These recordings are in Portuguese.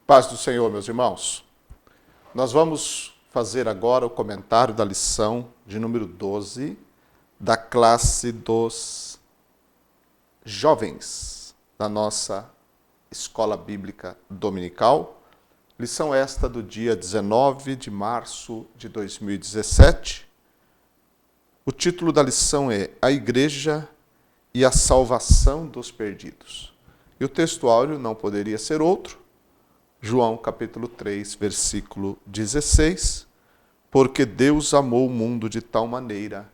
Paz do Senhor, meus irmãos. Nós vamos fazer agora o comentário da lição de número 12 da classe dos jovens da nossa Escola Bíblica Dominical. Lição esta do dia 19 de março de 2017. O título da lição é A Igreja e a Salvação dos Perdidos. E o texto áureo não poderia ser outro. João capítulo 3, versículo 16, porque Deus amou o mundo de tal maneira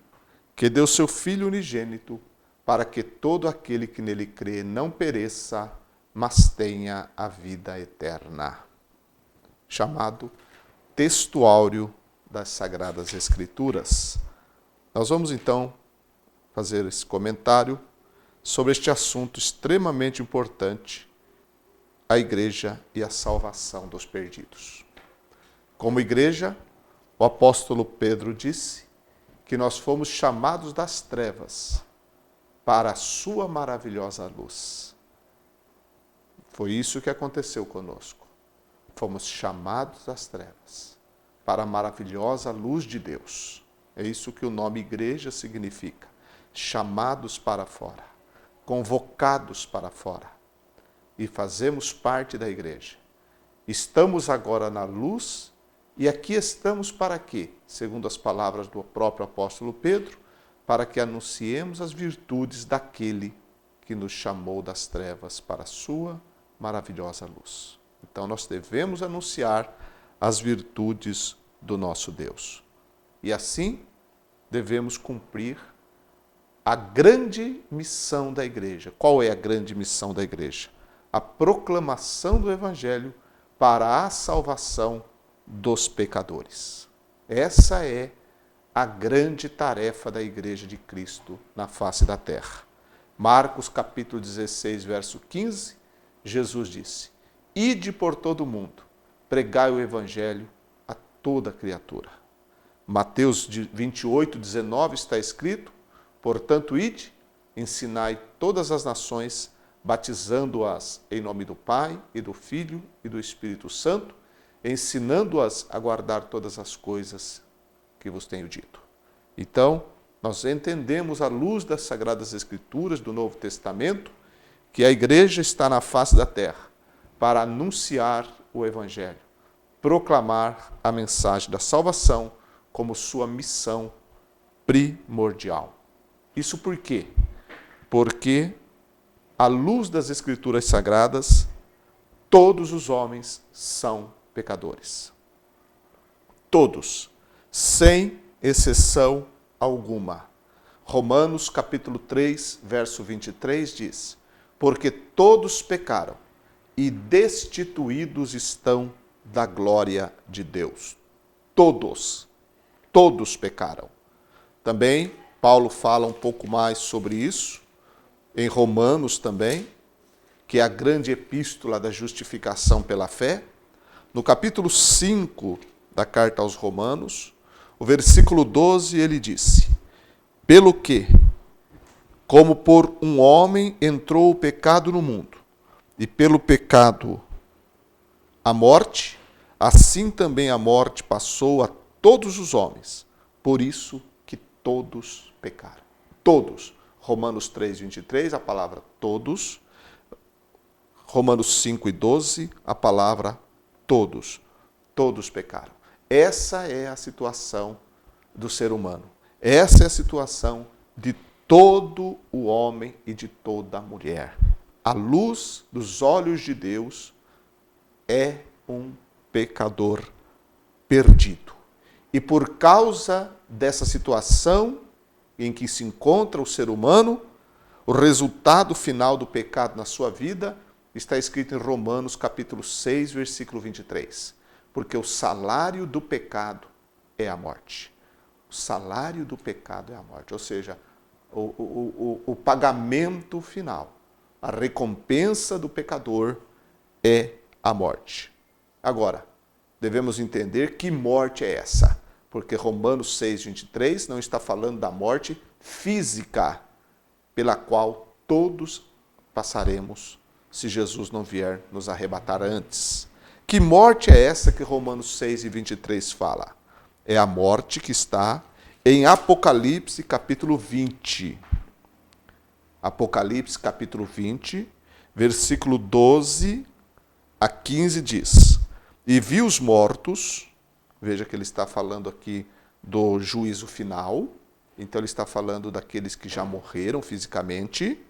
que deu seu Filho unigênito para que todo aquele que nele crê não pereça, mas tenha a vida eterna. Chamado texto áureo das Sagradas Escrituras. Nós vamos então fazer esse comentário sobre este assunto extremamente importante, a igreja e a salvação dos perdidos. Como igreja, o apóstolo Pedro disse que nós fomos chamados das trevas para a sua maravilhosa luz. Foi isso que aconteceu conosco. Fomos chamados das trevas para a maravilhosa luz de Deus. É isso que o nome igreja significa. Chamados para fora, convocados para fora. E fazemos parte da igreja. Estamos agora na luz e aqui estamos para quê? Segundo as palavras do próprio apóstolo Pedro, para que anunciemos as virtudes daquele que nos chamou das trevas para a sua maravilhosa luz. Então nós devemos anunciar as virtudes do nosso Deus. E assim devemos cumprir a grande missão da igreja. Qual é a grande missão da igreja? A proclamação do Evangelho para a salvação dos pecadores. Essa é a grande tarefa da Igreja de Cristo na face da terra. Marcos capítulo 16, verso 15, Jesus disse: Ide por todo o mundo, pregai o Evangelho a toda criatura. Mateus 28, 19 está escrito: Portanto, ide, ensinai todas as nações, batizando-as em nome do Pai, e do Filho, e do Espírito Santo, ensinando-as a guardar todas as coisas que vos tenho dito. Então, nós entendemos à luz das Sagradas Escrituras do Novo Testamento que a igreja está na face da terra para anunciar o Evangelho, proclamar a mensagem da salvação como sua missão primordial. Isso por quê? Porque à luz das Escrituras Sagradas, todos os homens são pecadores. Todos, sem exceção alguma. Romanos capítulo 3, verso 23 diz: Porque todos pecaram e destituídos estão da glória de Deus. Todos pecaram. Também Paulo fala um pouco mais sobre isso, em Romanos também, que é a grande epístola da justificação pela fé. No capítulo 5 da carta aos Romanos, o versículo 12, ele disse: Pelo que, como por um homem entrou o pecado no mundo, e pelo pecado a morte, assim também a morte passou a todos os homens, por isso que todos pecaram. Todos. Romanos 3, 23, a palavra todos. Romanos 5 e 12, a palavra todos. Todos pecaram. Essa é a situação do ser humano. Essa é a situação de todo o homem e de toda a mulher. À luz dos olhos de Deus, é um pecador perdido. E por causa dessa situação em que se encontra o ser humano, o resultado final do pecado na sua vida está escrito em Romanos capítulo 6, versículo 23. Porque o salário do pecado é a morte. O salário do pecado é a morte. Ou seja, o pagamento final, a recompensa do pecador é a morte. Agora, devemos entender que morte é essa. Porque Romanos 6, 23 não está falando da morte física, pela qual todos passaremos se Jesus não vier nos arrebatar antes. Que morte é essa que Romanos 6 e 23 fala? É a morte que está em Apocalipse capítulo 20. Apocalipse capítulo 20, versículo 12 a 15 diz: E vi os mortos, veja que ele está falando aqui do juízo final, então ele está falando daqueles que já morreram fisicamente,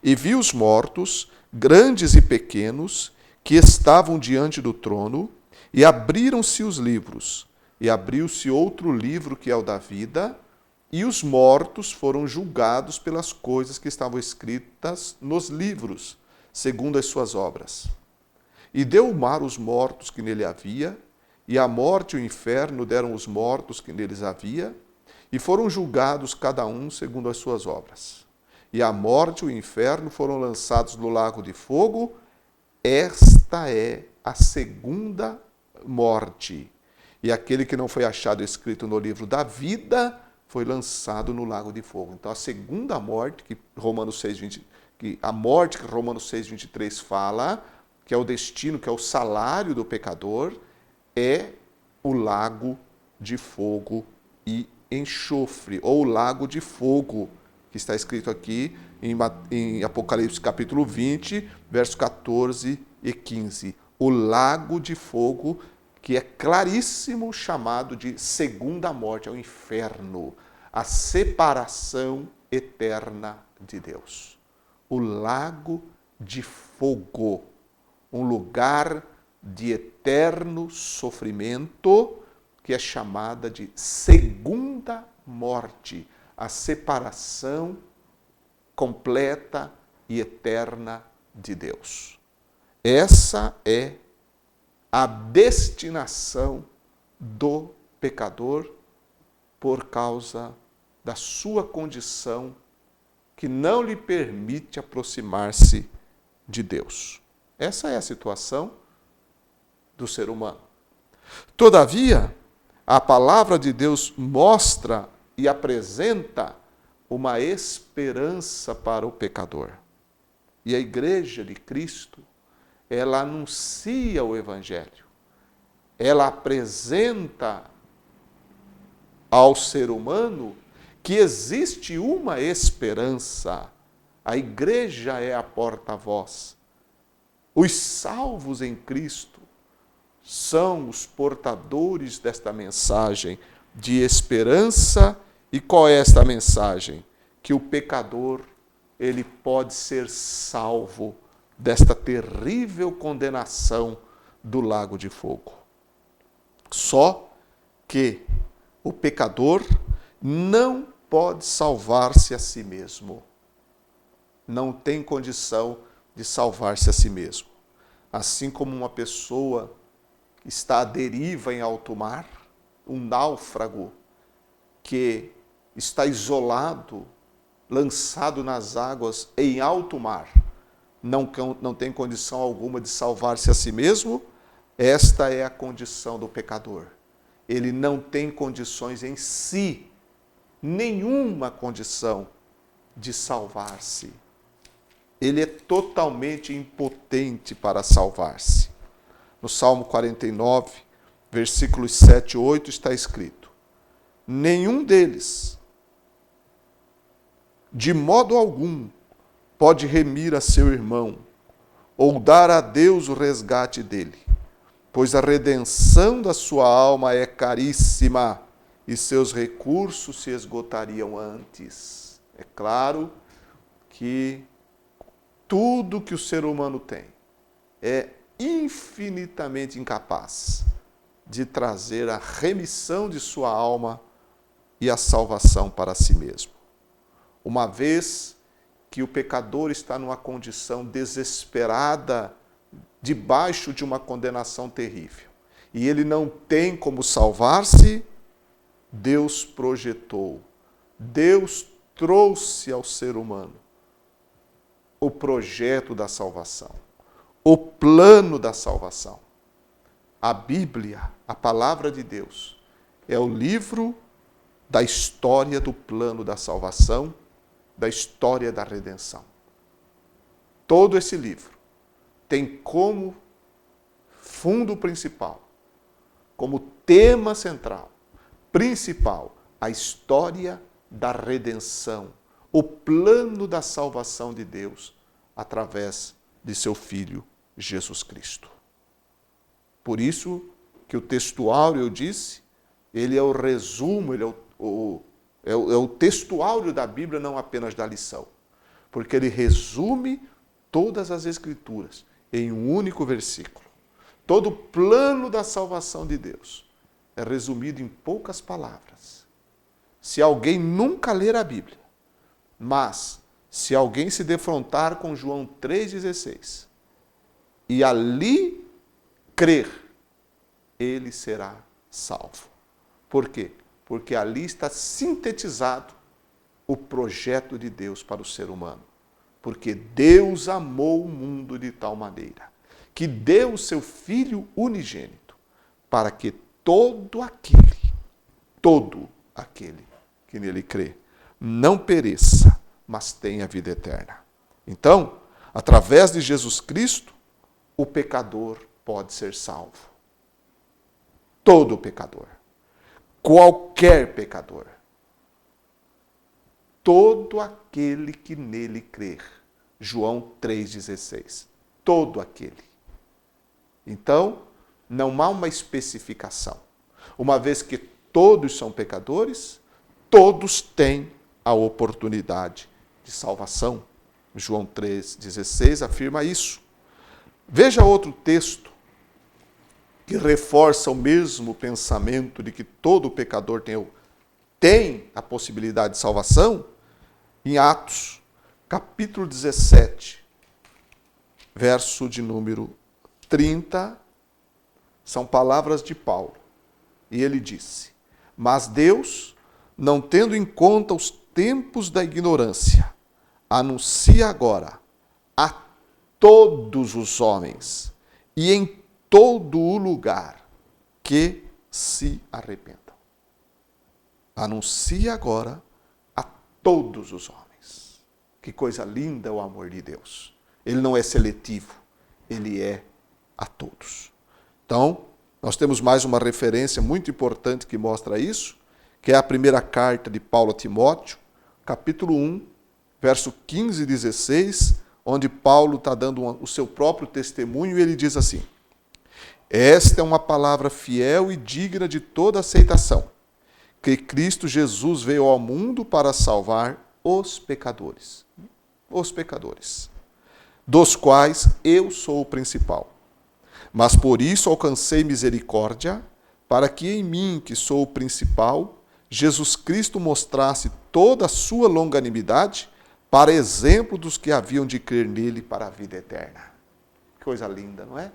e vi os mortos, grandes e pequenos, que estavam diante do trono, e abriram-se os livros, e abriu-se outro livro que é o da vida, e os mortos foram julgados pelas coisas que estavam escritas nos livros, segundo as suas obras. E deu o mar os mortos que nele havia, e a morte e o inferno deram os mortos que neles havia, e foram julgados cada um segundo as suas obras. E a morte e o inferno foram lançados no lago de fogo. Esta é a segunda morte. E aquele que não foi achado escrito no livro da vida foi lançado no lago de fogo. Então a segunda morte, que Romanos 6:20, a morte que Romanos 6:23 fala, que é o destino, que é o salário do pecador, é o lago de fogo e enxofre, ou o lago de fogo, que está escrito aqui em Apocalipse capítulo 20, versos 14 e 15. O lago de fogo, que é claríssimo chamado de segunda morte, é o inferno, a separação eterna de Deus. O lago de fogo, um lugar de eterno sofrimento, que é chamada de segunda morte, a separação completa e eterna de Deus. Essa é a destinação do pecador por causa da sua condição que não lhe permite aproximar-se de Deus. Essa é a situação do ser humano. Todavia, a palavra de Deus mostra e apresenta uma esperança para o pecador. E a igreja de Cristo, ela anuncia o Evangelho. Ela apresenta ao ser humano que existe uma esperança. A igreja é a porta-voz. Os salvos em Cristo são os portadores desta mensagem de esperança. E qual é esta mensagem? Que o pecador, ele pode ser salvo desta terrível condenação do lago de fogo. Só que o pecador não pode salvar-se a si mesmo. Não tem condição de salvar-se a si mesmo. Assim como uma pessoa que está à deriva em alto mar, um náufrago que está isolado, lançado nas águas em alto mar, não tem condição alguma de salvar-se a si mesmo, esta é a condição do pecador. Ele não tem condições em si, nenhuma condição de salvar-se. Ele é totalmente impotente para salvar-se. No Salmo 49, versículos 7 e 8 está escrito: nenhum deles, de modo algum, pode remir a seu irmão, ou dar a Deus o resgate dele, pois a redenção da sua alma é caríssima, e seus recursos se esgotariam antes. É claro que tudo que o ser humano tem é infinitamente incapaz de trazer a remissão de sua alma e a salvação para si mesmo. Uma vez que o pecador está numa condição desesperada, debaixo de uma condenação terrível, e ele não tem como salvar-se, Deus projetou, Deus trouxe ao ser humano o projeto da salvação, o plano da salvação. A Bíblia, a palavra de Deus, é o livro da história do plano da salvação, da história da redenção. Todo esse livro tem como fundo principal, como tema central, principal, a história da redenção, o plano da salvação de Deus através de seu Filho Jesus Cristo. Por isso que o textuário, eu disse, ele é o resumo, ele é o textuário da Bíblia, não apenas da lição. Porque ele resume todas as Escrituras em um único versículo. Todo o plano da salvação de Deus é resumido em poucas palavras. Se alguém nunca ler a Bíblia, mas se alguém se defrontar com João 3,16 e ali crer, ele será salvo. Por quê? Porque ali está sintetizado o projeto de Deus para o ser humano. Porque Deus amou o mundo de tal maneira que deu o seu Filho unigênito para que todo aquele que nele crê, não pereça, mas tenha vida eterna. Então, através de Jesus Cristo, o pecador pode ser salvo. Todo pecador. Qualquer pecador. Todo aquele que nele crer. João 3,16. Todo aquele. Então, não há uma especificação. Uma vez que todos são pecadores, todos têm a oportunidade de salvação. João 3,16 afirma isso. Veja outro texto que reforça o mesmo pensamento de que todo pecador tem a possibilidade de salvação, em Atos, capítulo 17, verso de número 30, são palavras de Paulo. E ele disse: mas Deus, não tendo em conta os tempos da ignorância, anuncia agora a todos os homens e em todo o lugar que se arrependam. Anuncia agora a todos os homens. Que coisa linda o amor de Deus. Ele não é seletivo, ele é a todos. Então, nós temos mais uma referência muito importante que mostra isso, que é a primeira carta de Paulo a Timóteo, capítulo 1, verso 15 e 16, onde Paulo está dando o seu próprio testemunho e ele diz assim: esta é uma palavra fiel e digna de toda aceitação, que Cristo Jesus veio ao mundo para salvar os pecadores, dos quais eu sou o principal. Mas por isso alcancei misericórdia, para que em mim, que sou o principal, Jesus Cristo mostrasse toda a sua longanimidade, para exemplo dos que haviam de crer nele para a vida eterna. Que coisa linda, não é?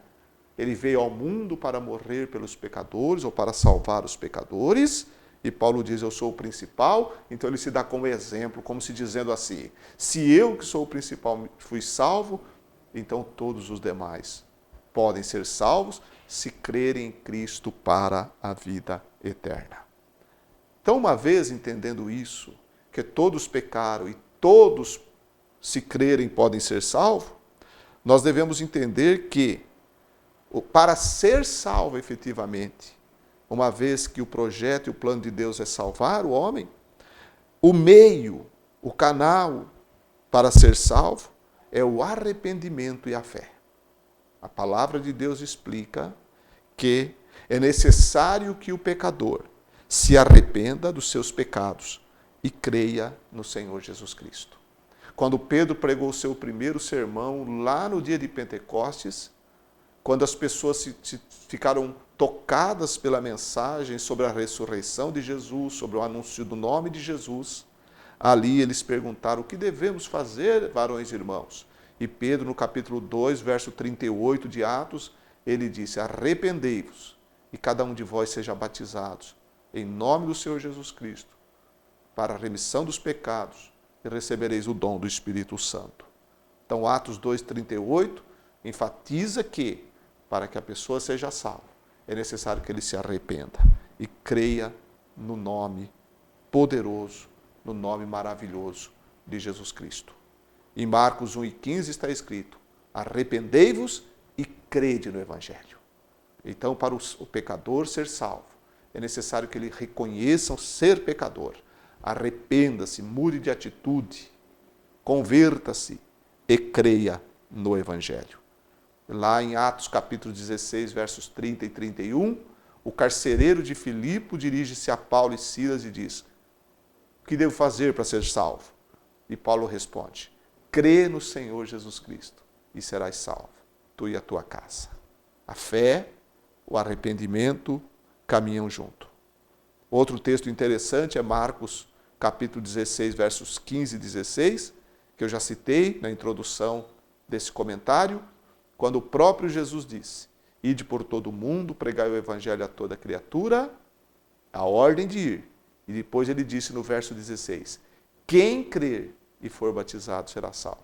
Ele veio ao mundo para morrer pelos pecadores, ou para salvar os pecadores, e Paulo diz, eu sou o principal, então ele se dá como exemplo, como se dizendo assim, se eu que sou o principal fui salvo, então todos os demais podem ser salvos se crerem em Cristo para a vida eterna. Então, uma vez entendendo isso, que todos pecaram e todos, se crerem, podem ser salvos, nós devemos entender que, para ser salvo efetivamente, uma vez que o projeto e o plano de Deus é salvar o homem, o meio, o canal para ser salvo é o arrependimento e a fé. A palavra de Deus explica que é necessário que o pecador se arrependa dos seus pecados e creia no Senhor Jesus Cristo. Quando Pedro pregou o seu primeiro sermão, lá no dia de Pentecostes, quando as pessoas ficaram tocadas pela mensagem sobre a ressurreição de Jesus, sobre o anúncio do nome de Jesus, ali eles perguntaram, o que devemos fazer, varões e irmãos? E Pedro, no capítulo 2, verso 38 de Atos, ele disse, arrependei-vos e cada um de vós seja batizados em nome do Senhor Jesus Cristo, para a remissão dos pecados, e recebereis o dom do Espírito Santo. Então, Atos 2,38 enfatiza que, para que a pessoa seja salva, é necessário que ele se arrependa e creia no nome poderoso, no nome maravilhoso de Jesus Cristo. Em Marcos 1,15 está escrito, arrependei-vos e crede no Evangelho. Então, para o pecador ser salvo, é necessário que ele reconheça o ser pecador, arrependa-se, mude de atitude, converta-se e creia no Evangelho. Lá em Atos capítulo 16, versos 30 e 31, o carcereiro de Filipe dirige-se a Paulo e Silas e diz: o que devo fazer para ser salvo? E Paulo responde: crê no Senhor Jesus Cristo e serás salvo, tu e a tua casa. A fé, o arrependimento caminham junto. Outro texto interessante é Marcos capítulo 16, versos 15 e 16, que eu já citei na introdução desse comentário, quando o próprio Jesus disse: ide por todo o mundo, pregai o evangelho a toda criatura, a ordem de ir. E depois ele disse no verso 16: quem crer e for batizado será salvo,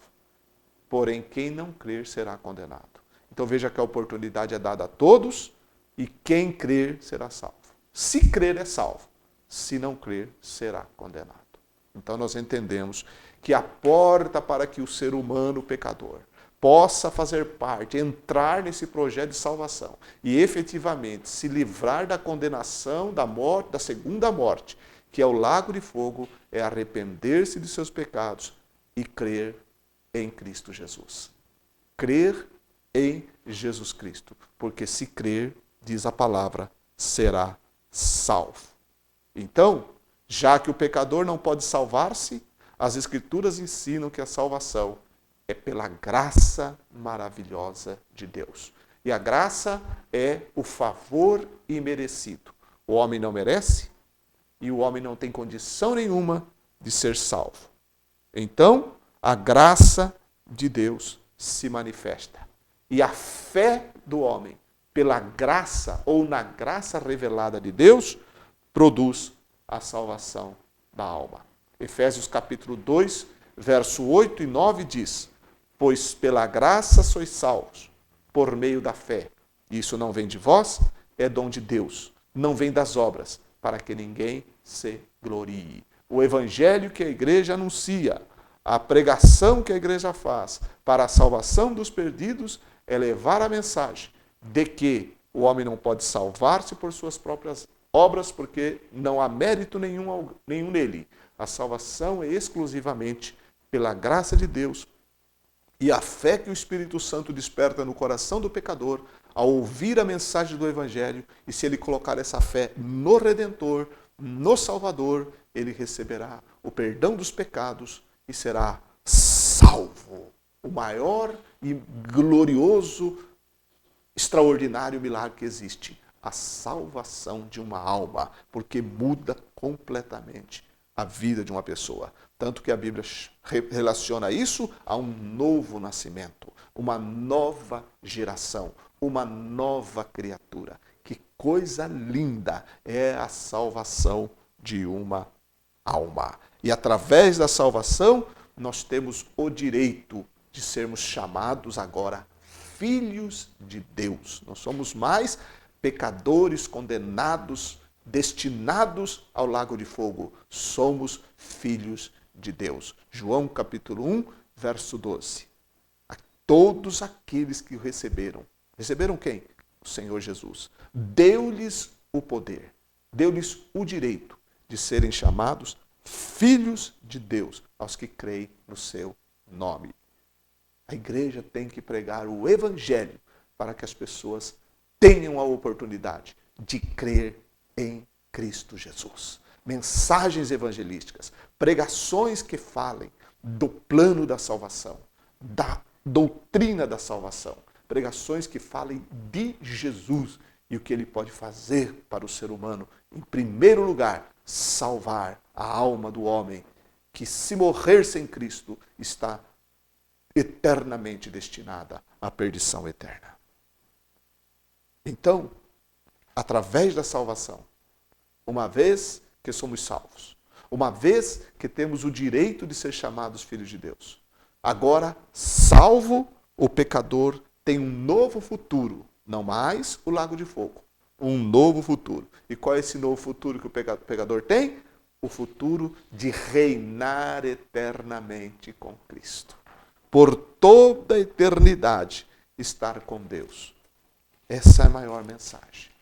porém quem não crer será condenado. Então veja que a oportunidade é dada a todos e quem crer será salvo. Se crer é salvo, se não crer será condenado. Então nós entendemos que a porta para que o ser humano pecador possa fazer parte, entrar nesse projeto de salvação e efetivamente se livrar da condenação, da morte, da segunda morte, que é o lago de fogo, é arrepender-se de seus pecados e crer em Cristo Jesus. Crer em Jesus Cristo, porque se crer, diz a palavra, será salvo. Então, já que o pecador não pode salvar-se, as Escrituras ensinam que a salvação é pela graça maravilhosa de Deus. E a graça é o favor imerecido. O homem não merece e o homem não tem condição nenhuma de ser salvo. Então, a graça de Deus se manifesta. E a fé do homem, pela graça ou na graça revelada de Deus, produz a salvação da alma. Efésios capítulo 2, verso 8 e 9 diz: pois pela graça sois salvos, por meio da fé. Isso não vem de vós, é dom de Deus. Não vem das obras, para que ninguém se glorie. O evangelho que a igreja anuncia, a pregação que a igreja faz para a salvação dos perdidos, é levar a mensagem de que o homem não pode salvar-se por suas próprias obras, porque não há mérito nenhum nele. A salvação é exclusivamente pela graça de Deus. E a fé que o Espírito Santo desperta no coração do pecador, ao ouvir a mensagem do Evangelho, e se ele colocar essa fé no Redentor, no Salvador, ele receberá o perdão dos pecados e será salvo. O maior e glorioso, extraordinário milagre que existe, a salvação de uma alma, porque muda completamente a vida de uma pessoa. Tanto que a Bíblia relaciona isso a um novo nascimento, uma nova geração, uma nova criatura. Que coisa linda é a salvação de uma alma. E através da salvação, nós temos o direito de sermos chamados agora filhos de Deus. Não somos mais pecadores condenados, destinados ao lago de fogo. Somos filhos de Deus. João capítulo 1, verso 12. A todos aqueles que o receberam. Receberam quem? O Senhor Jesus. Deu-lhes o poder, deu-lhes o direito de serem chamados filhos de Deus, aos que creem no seu nome. A igreja tem que pregar o evangelho para que as pessoas tenham a oportunidade de crer em Cristo Jesus. Mensagens evangelísticas, pregações que falem do plano da salvação, da doutrina da salvação, pregações que falem de Jesus e o que ele pode fazer para o ser humano. Em primeiro lugar, salvar a alma do homem, que se morrer sem Cristo, está eternamente destinada à perdição eterna. Então, através da salvação, uma vez que somos salvos, uma vez que temos o direito de ser chamados filhos de Deus, agora, salvo, o pecador tem um novo futuro, não mais o lago de fogo, um novo futuro. E qual é esse novo futuro que o pecador tem? O futuro de reinar eternamente com Cristo. Por toda a eternidade, estar com Deus. Essa é a maior mensagem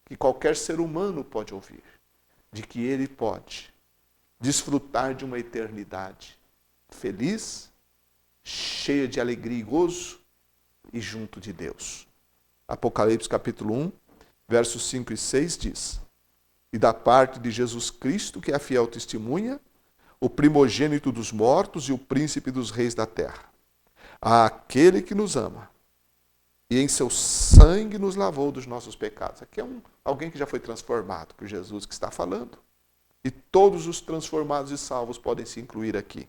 que qualquer ser humano pode ouvir, de que ele pode desfrutar de uma eternidade feliz, cheia de alegria e gozo e junto de Deus. Apocalipse capítulo 1, versos 5 e 6 diz: E da parte de Jesus Cristo, que é a fiel testemunha, o primogênito dos mortos e o príncipe dos reis da terra, àquele que nos ama e em seu sangue nos lavou dos nossos pecados. Aqui é alguém que já foi transformado, por Jesus que está falando. E todos os transformados e salvos podem se incluir aqui,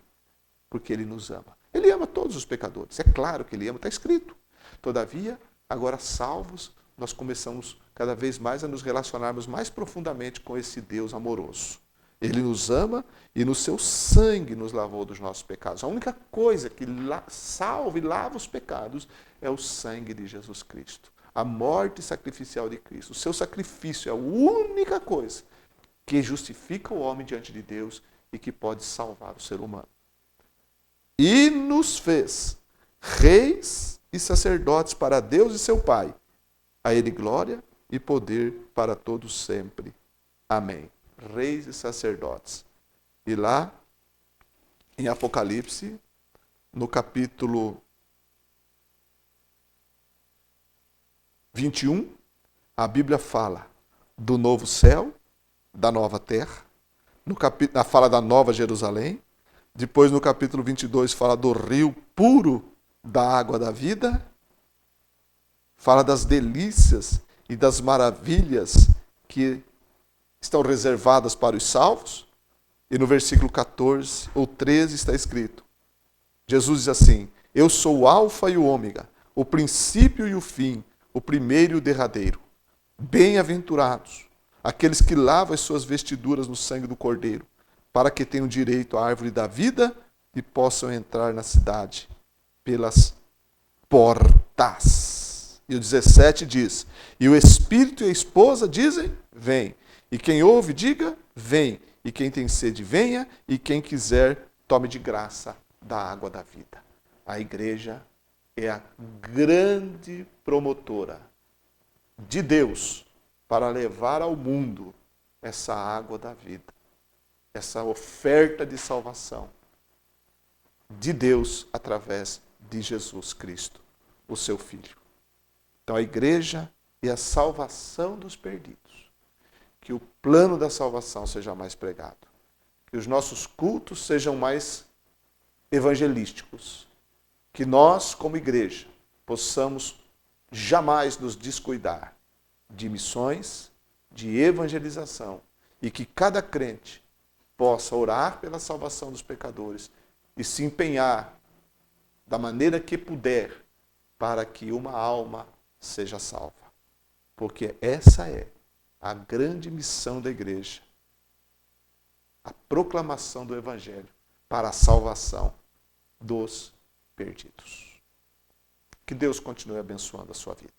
porque ele nos ama. Ele ama todos os pecadores, é claro que ele ama, está escrito. Todavia, agora salvos, nós começamos cada vez mais a nos relacionarmos mais profundamente com esse Deus amoroso. Ele nos ama e no seu sangue nos lavou dos nossos pecados. A única coisa que salva e lava os pecados é o sangue de Jesus Cristo. A morte sacrificial de Cristo. O seu sacrifício é a única coisa que justifica o homem diante de Deus e que pode salvar o ser humano. E nos fez reis e sacerdotes para Deus e seu Pai. A ele glória e poder para todos sempre. Amém. Reis e sacerdotes. E lá, em Apocalipse, no capítulo 21, a Bíblia fala do novo céu, da nova terra, fala da nova Jerusalém, depois no capítulo 22 fala do rio puro da água da vida, fala das delícias e das maravilhas que estão reservadas para os salvos, e no versículo 14 ou 13 está escrito, Jesus diz assim: Eu sou o alfa e o ômega, o princípio e o fim, o primeiro e o derradeiro. Bem-aventurados aqueles que lavam as suas vestiduras no sangue do Cordeiro, para que tenham direito à árvore da vida e possam entrar na cidade pelas portas. E o 17 diz: E o Espírito e a esposa dizem: Vem. E quem ouve, diga: Vem. E quem tem sede, venha. E quem quiser, tome de graça da água da vida. A igreja é a grande promotora de Deus para levar ao mundo essa água da vida, essa oferta de salvação de Deus através de Jesus Cristo, o seu Filho. Então a igreja é a salvação dos perdidos. Que o plano da salvação seja mais pregado. Que os nossos cultos sejam mais evangelísticos. Que nós, como igreja, possamos jamais nos descuidar de missões, de evangelização, e que cada crente possa orar pela salvação dos pecadores e se empenhar da maneira que puder para que uma alma seja salva. Porque essa é a grande missão da igreja, a proclamação do Evangelho para a salvação dos perdidos. Que Deus continue abençoando a sua vida.